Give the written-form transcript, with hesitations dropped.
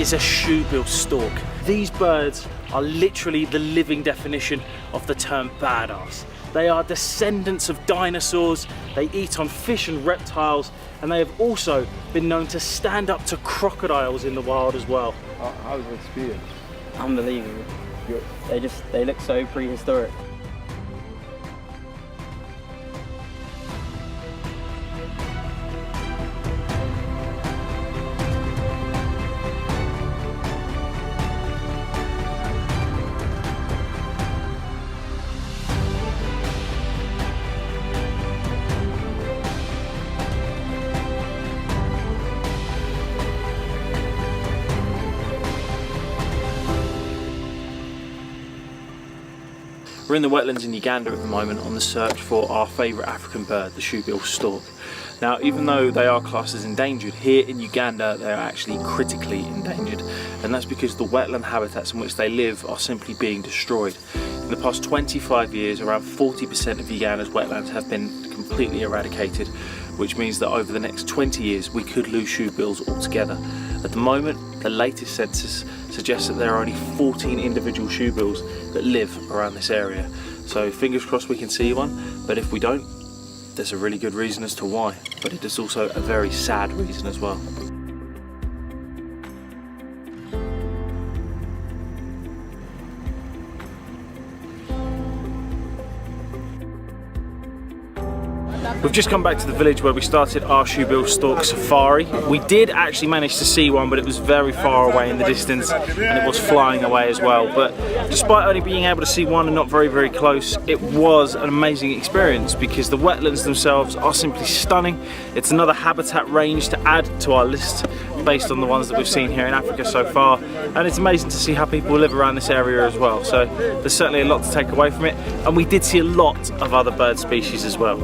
is a shoebill stork. These birds are literally the living definition of the term badass. They are descendants of dinosaurs, they eat on fish and reptiles, and they have also been known to stand up to crocodiles in the wild as well. How was the experience? Unbelievable. They look so prehistoric. We're in the wetlands in Uganda at the moment on the search for our favourite African bird, the shoebill stork. Now, even though they are classed as endangered, here in Uganda they are actually critically endangered, and that's because the wetland habitats in which they live are simply being destroyed. In the past 25 years, around 40% of Uganda's wetlands have been completely eradicated, which means that over the next 20 years we could lose shoebills altogether. At the moment, the latest census suggests that there are only 14 individual shoebills that live around this area. So fingers crossed we can see one, but if we don't, there's a really good reason as to why, but it is also a very sad reason as well. We've just come back to the village where we started our shoebill stork safari. We did actually manage to see one, but it was very far away in the distance and it was flying away as well. But despite only being able to see one and not very close, it was an amazing experience because the wetlands themselves are simply stunning. It's another habitat range to add to our list based on the ones that we've seen here in Africa so far, and it's amazing to see how people live around this area as well. So there's certainly a lot to take away from it, and we did see a lot of other bird species as well.